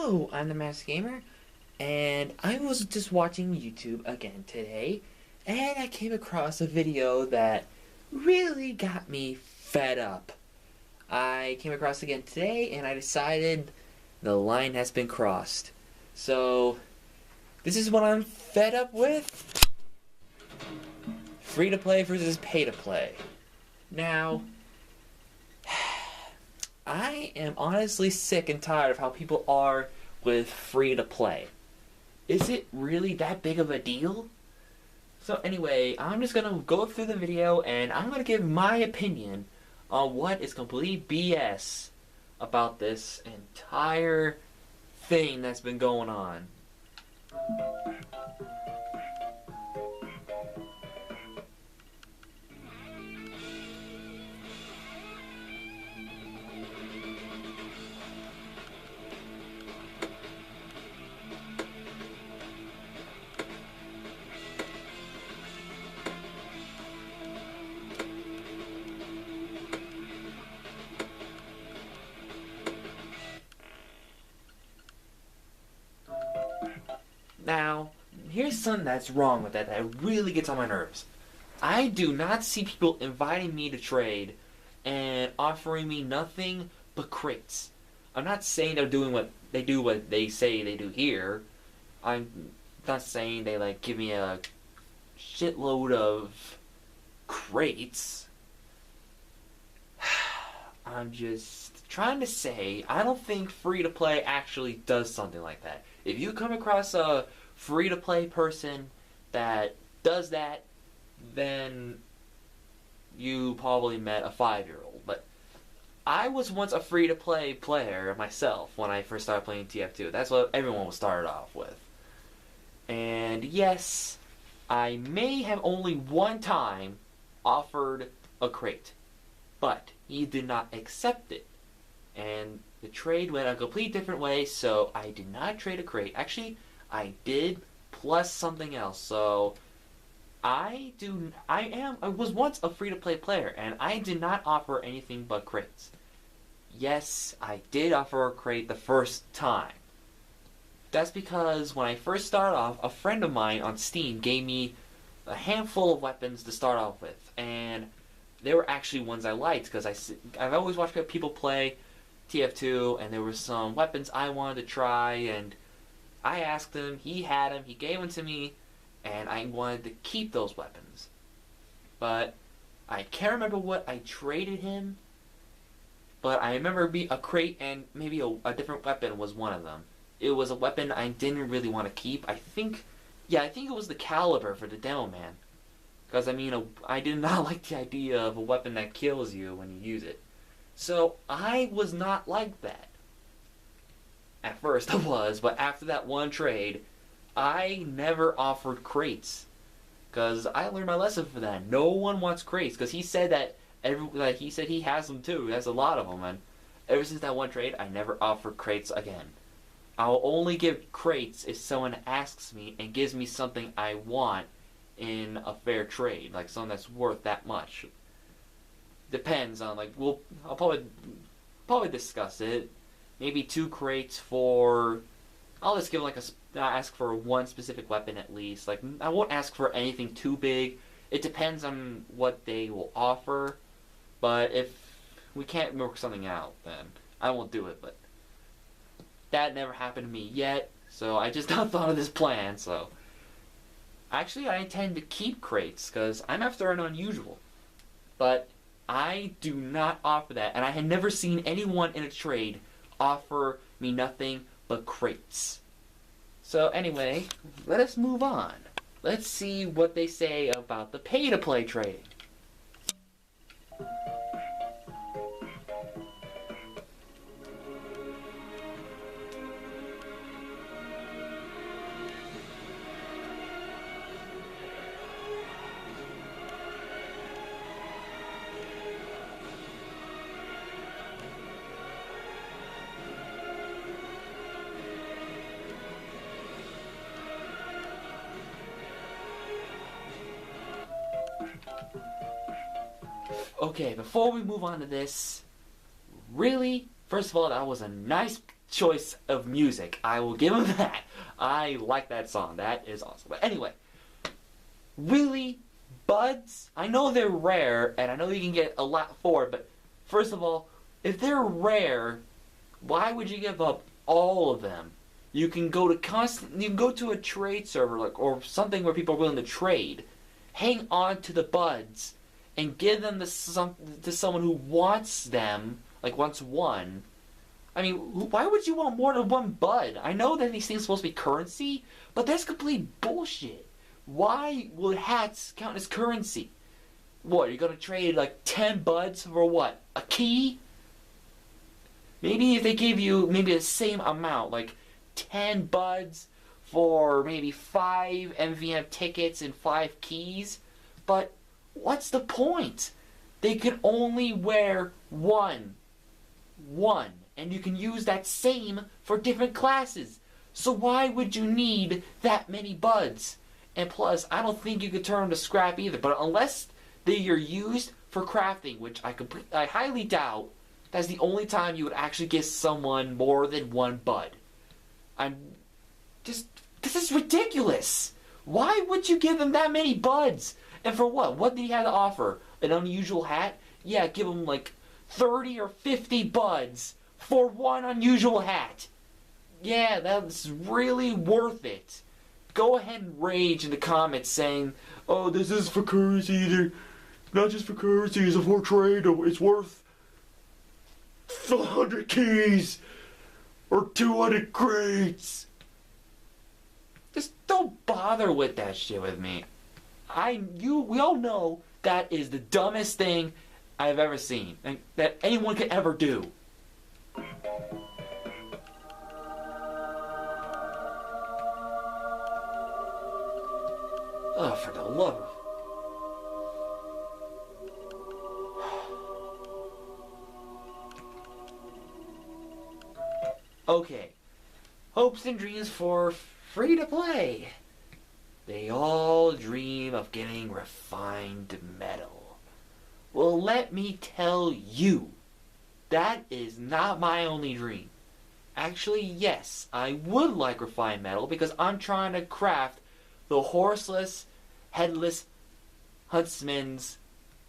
Hello, I'm the Master Gamer, and I was just watching YouTube again today, and I came across a video that really got me fed up. I came across it again today, and I decided the line has been crossed. So, this is what I'm fed up with. Free to play versus pay to play. Now, I am honestly sick and tired of how people are with free to play. Is it really that big of a deal? So anyway, I'm just gonna go through the video and I'm gonna give my opinion on what is complete BS about this entire thing that's been going on. Now, here's something that's wrong with that really gets on my nerves. I do not see people inviting me to trade and offering me nothing but crates. I'm not saying they're doing what they say they do here. I'm not saying they give me a shitload of crates. I'm just trying to say I don't think free to play actually does something like that. If you come across a free to play person that does that, then you probably met a 5-year-old. But I was once a free to play player myself when I first started playing TF2. That's what everyone was started off with. And yes, I may have only one time offered a crate, but he did not accept it. And the trade went a complete different way, so I did not trade a crate. Actually, I did, plus something else. So I was once a free-to-play player, and I did not offer anything but crates. Yes, I did offer a crate the first time. That's because when I first started off, a friend of mine on Steam gave me a handful of weapons to start off with, and they were actually ones I liked, because I've always watched people play TF2, and there were some weapons I wanted to try, and I asked him, he had them, he gave them to me, and I wanted to keep those weapons. But I can't remember what I traded him, but I remember a crate and maybe a different weapon was one of them. It was a weapon I didn't really want to keep. I think it was the caliber for the demo man. Because, I did not like the idea of a weapon that kills you when you use it. So, I was not like that. At first I was, but after that one trade, I never offered crates. Because I learned my lesson for that. No one wants crates. Because he said that he said he has them too. He has a lot of them. And ever since that one trade, I never offered crates again. I'll only give crates if someone asks me and gives me something I want in a fair trade. Like something that's worth that much. Depends on, I'll probably discuss it. Maybe 2 crates for, I'll just give ask for one specific weapon at least. I won't ask for anything too big. It depends on what they will offer. But if we can't work something out, then I won't do it. But that never happened to me yet, so I just not thought of this plan. So actually, I intend to keep crates because I'm after an unusual. But I do not offer that, and I had never seen anyone in a trade offer me nothing but crates. So anyway, let us move on. Let's see what they say about the pay-to-play trading. Okay, before we move on to this, really, first of all, that was a nice choice of music. I will give him that. I like that song. That is awesome. But anyway, really, buds? I know they're rare, and I know you can get a lot for it, but first of all, if they're rare, why would you give up all of them? You can go to a trade server or something where people are willing to trade. Hang on to the buds and give them to someone who wants them, wants one. I mean, why would you want more than one bud? I know that these things are supposed to be currency, but that's complete bullshit. Why would hats count as currency? What, you're gonna trade 10 buds for what? A key? Maybe if they give you the same amount, 10 buds for maybe 5 MVM tickets and 5 keys, but what's the point? They can only wear one, and you can use that same for different classes. So why would you need that many buds? And plus, I don't think you could turn them to scrap either, but unless they are used for crafting, which I highly doubt, that's the only time you would actually give someone more than one bud. This is ridiculous. Why would you give them that many buds? And for what? What did he have to offer? An unusual hat? Yeah, give him 30 or 50 buds for one unusual hat. Yeah, that's really worth it. Go ahead and rage in the comments saying, oh, this is for currency either. Not just for currency, it's for trade. It's worth 100 keys or 200 crates. Just don't bother with that shit with me. We all know that is the dumbest thing I've ever seen, and that anyone could ever do. Oh, for the love of... Okay. Hopes and dreams for free to play. They all dream of getting refined metal. Well, let me tell you, that is not my only dream. Actually, yes, I would like refined metal because I'm trying to craft the horseless, headless huntsman's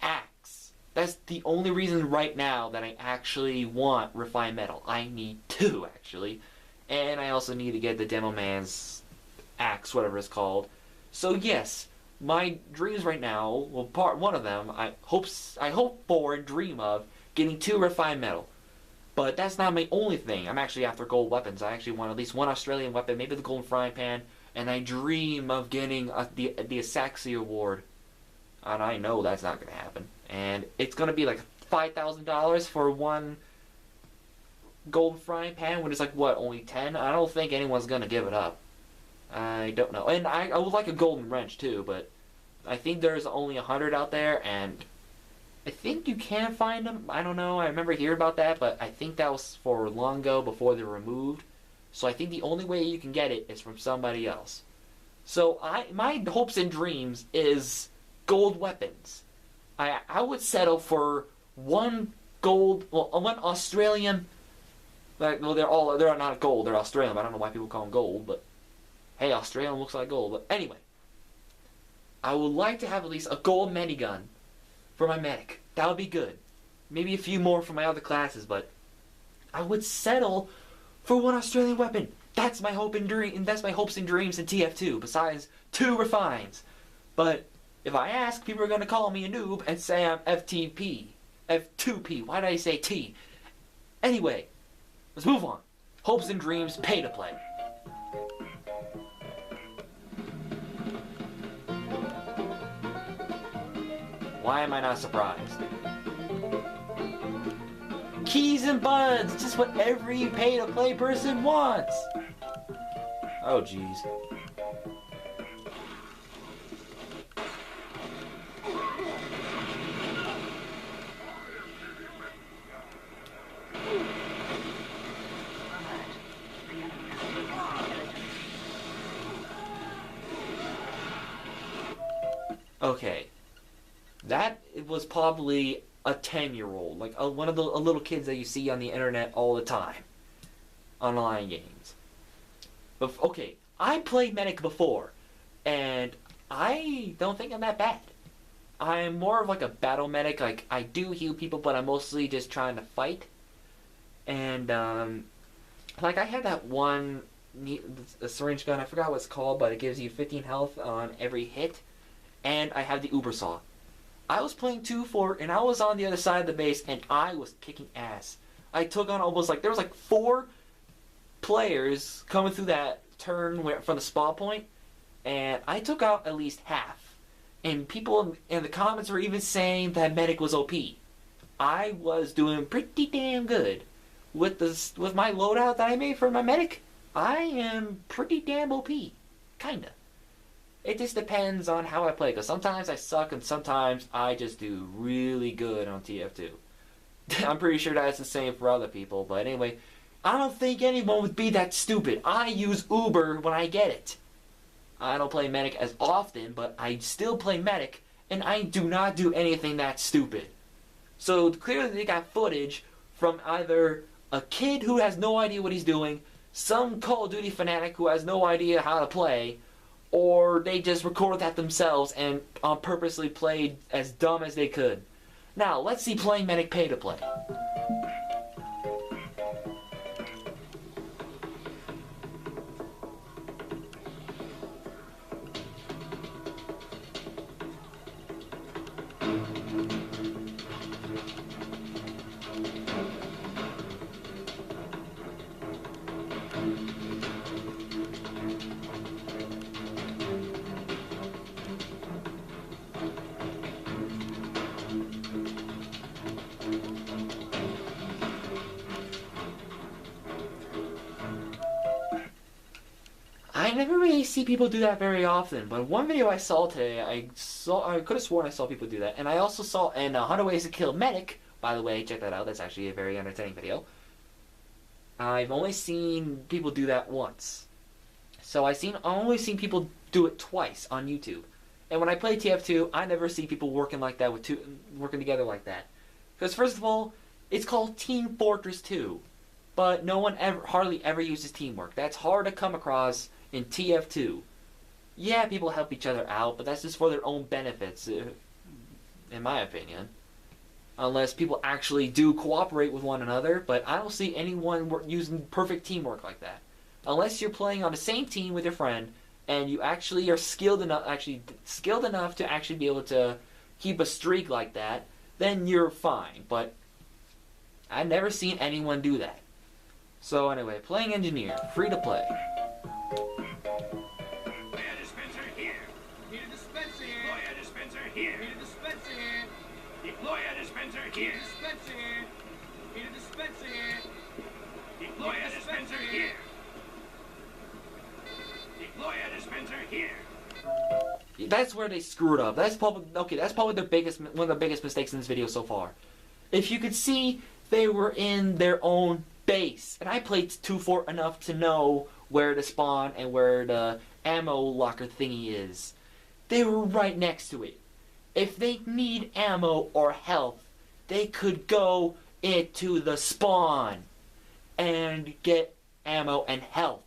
axe. That's the only reason right now that I actually want refined metal. I need two, actually. And I also need to get the Demo Man's axe, whatever it's called. So yes, my dreams right now, well, one of them, I hope for and dream of getting 2 refined metal. But that's not my only thing. I'm actually after gold weapons. I actually want at least 1 Australian weapon, maybe the golden frying pan, and I dream of getting the Asaxi award. And I know that's not going to happen. And it's going to be $5,000 for 1 golden frying pan when it's only 10? I don't think anyone's going to give it up. I don't know. And I would like a golden wrench too, but I think there's only 100 out there, and I think you can find them. I don't know. I remember hearing about that, but I think that was for long ago before they were removed. So I think the only way you can get it is from somebody else. So my hopes and dreams is gold weapons. I would settle for 1 gold, 1 Australian. They're not gold. They're Australian. But I don't know why people call them gold, but hey, Australian looks like gold. But anyway, I would like to have at least a gold minigun for my medic. That would be good. Maybe a few more for my other classes, but I would settle for 1 Australian weapon. That's my hope and dream, and that's my hopes and dreams in TF2, besides 2 refines. But if I ask, people are going to call me a noob and say I'm F2P. Why did I say T? Anyway, let's move on. Hopes and dreams, pay to play. Why am I not surprised? Keys and buds, just what every pay-to-play person wants. Oh, jeez. Okay. That was probably a 10-year-old, one of the little kids that you see on the internet all the time. online games. But okay, I played medic before, and I don't think I'm that bad. I'm more of like a battle medic. Like, I do heal people, but I'm mostly just trying to fight. And like, I had that one a syringe gun. I forgot what it's called, but it gives you 15 health on every hit. And I have the Uber Saw. I was playing 2-4, and I was on the other side of the base, and I was kicking ass. I took on almost like, there was like 4 players coming through that turn from the spawn point, and I took out at least half. And people in the comments were even saying that medic was OP. I was doing pretty damn good with my loadout that I made for my medic. I am pretty damn OP, kinda. It just depends on how I play, because sometimes I suck and sometimes I just do really good on TF2. I'm pretty sure that's the same for other people, but anyway, I don't think anyone would be that stupid. I use Uber when I get it. I don't play medic as often, but I still play medic, and I do not do anything that stupid. So clearly they got footage from either a kid who has no idea what he's doing, some Call of Duty fanatic who has no idea how to play, or they just recorded that themselves and purposely played as dumb as they could. Now, let's see playing medic pay to play. I never really see people do that very often, but one video I saw today, I could have sworn I saw people do that, and I also saw in 100 Ways to Kill Medic, by the way, check that out, that's actually a very entertaining video. I've only seen people do that once. So I've only seen people do it twice on YouTube. And when I play TF2, I never see people working like that, working together like that. Because first of all, it's called Team Fortress 2. But no one hardly ever uses teamwork. That's hard to come across in TF2. Yeah, people help each other out, but that's just for their own benefits, in my opinion. Unless people actually do cooperate with one another, but I don't see anyone using perfect teamwork like that. Unless you're playing on the same team with your friend, and you actually are skilled enough to actually be able to keep a streak like that, then you're fine. But I've never seen anyone do that. So anyway, playing engineer, free to play. Deploy a dispenser here. Dispenser here. Need a dispenser here. Deploy a dispenser here. Deploy a dispenser here. That's where they screwed up. That's probably one of the biggest mistakes in this video so far. If you could see, they were in their own base, and I played 2-4 enough to know where to spawn and where the ammo locker thingy is. They were right next to it. If they need ammo or health, they could go into the spawn and get ammo and health.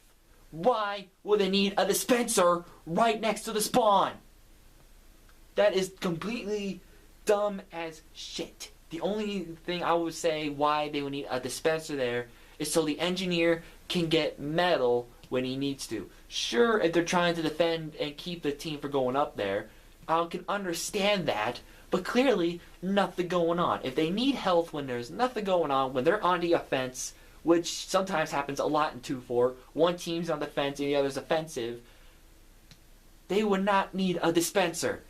Why would they need a dispenser right next to the spawn? That is completely dumb as shit. The only thing I would say why they would need a dispenser there is so the engineer can get metal when he needs to. Sure, if they're trying to defend and keep the team from going up there, I can understand that, but clearly nothing going on. If they need health when there's nothing going on, when they're on the offense, which sometimes happens a lot in 2-4, one team's on defense and the other's offensive, they would not need a dispenser.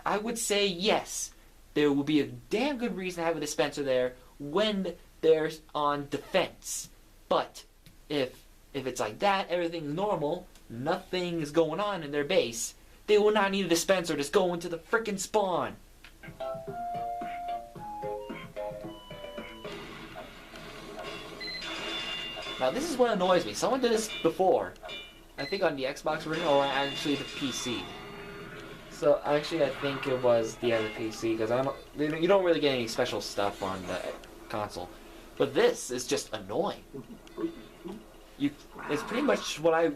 I would say yes, there will be a damn good reason to have a dispenser there when they're on defense. But if it's like that, everything's normal, nothing is going on in their base, they will not need a dispenser, just go into the frickin' spawn. Now this is what annoys me. Someone did this before. I think on the Xbox version, or actually the PC. So actually I think it was the other PC, because you don't really get any special stuff on the console. But this is just annoying. It's pretty much what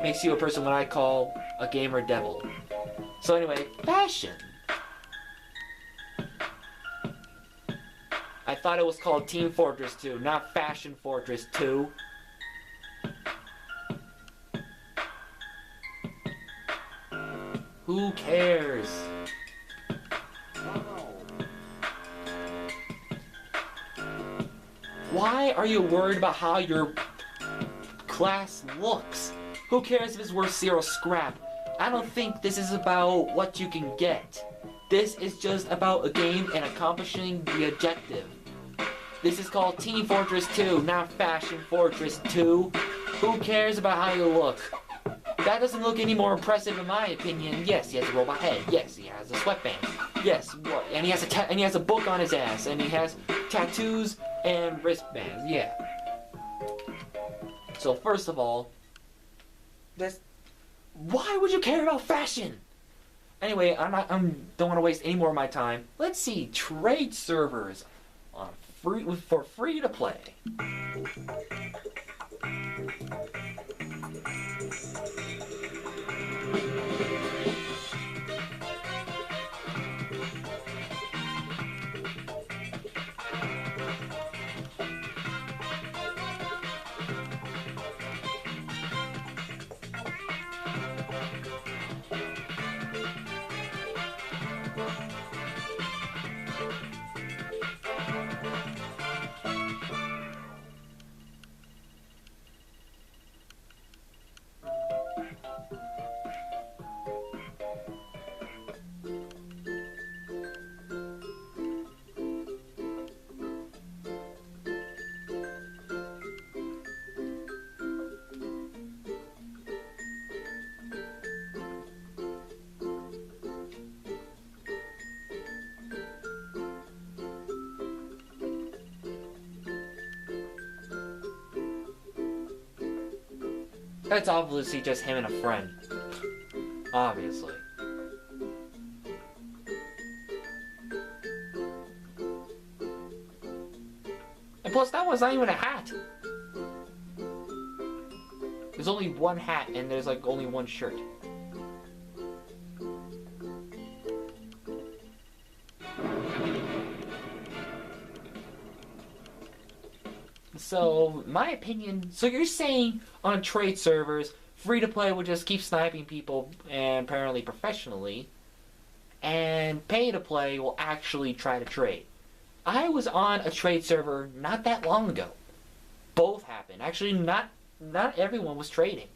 makes you a person what I call a gamer devil. So anyway, fashion. I thought it was called Team Fortress 2, not Fashion Fortress 2. Who cares? Why are you worried about how your class looks? Who cares if it's worth 0 scrap? I don't think this is about what you can get. This is just about a game and accomplishing the objective. This is called Team Fortress 2, not Fashion Fortress 2. Who cares about how you look? That doesn't look any more impressive in my opinion. Yes, he has a robot head. Yes, he has a sweatband. Yes, what? And he has a book on his ass, and he has tattoos and wristbands. Yeah. So first of all, why would you care about fashion? Anyway, don't want to waste any more of my time. Let's see trade servers on free to play. That's obviously just him and a friend. Obviously. And plus, that one's not even a hat. There's only one hat, and there's like only one shirt. So, my opinion, so you're saying on trade servers, free-to-play will just keep sniping people, and apparently professionally, and pay-to-play will actually try to trade. I was on a trade server not that long ago. Both happened. Actually, not everyone was trading.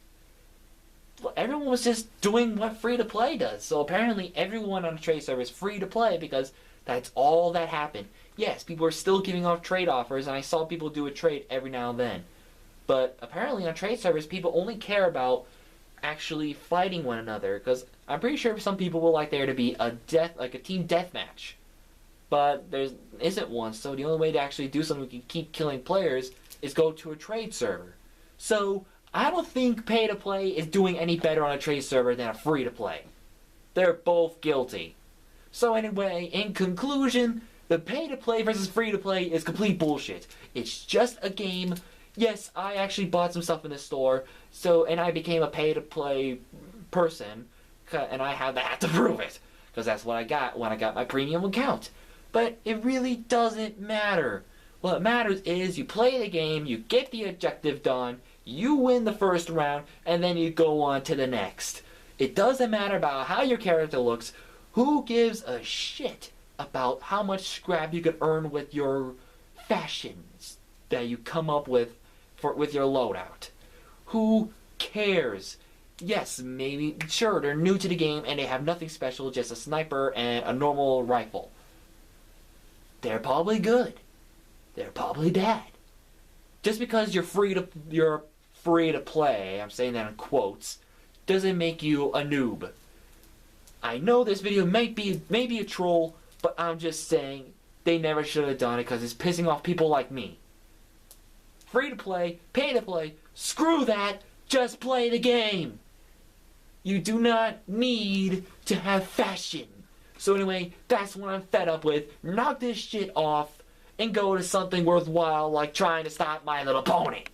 Everyone was just doing what free-to-play does. So apparently everyone on a trade server is free-to-play because that's all that happened. Yes, people are still giving off trade offers, and I saw people do a trade every now and then. But apparently on trade servers, people only care about actually fighting one another, because I'm pretty sure some people would like there to be a team deathmatch. But there isn't one, so the only way to actually do something we can keep killing players is go to a trade server. So I don't think pay-to-play is doing any better on a trade server than a free-to-play. They're both guilty. So anyway, in conclusion, the pay-to-play versus free-to-play is complete bullshit. It's just a game. Yes, I actually bought some stuff in the store, and I became a pay-to-play person, and I have that to prove it, because that's what I got when I got my premium account. But it really doesn't matter. What matters is you play the game, you get the objective done, you win the first round, and then you go on to the next. It doesn't matter about how your character looks. Who gives a shit about how much scrap you could earn with your fashions that you come up with your loadout? Who cares? Yes, maybe, sure, they're new to the game and they have nothing special, just a sniper and a normal rifle. They're probably good. They're probably bad. Just because you're free to play, I'm saying that in quotes, doesn't make you a noob. I know this video may be a troll, but I'm just saying they never should have done it because it's pissing off people like me. Free to play, pay to play, screw that, just play the game. You do not need to have fashion. So anyway, that's what I'm fed up with. Knock this shit off and go to something worthwhile like trying to stop My Little Pony.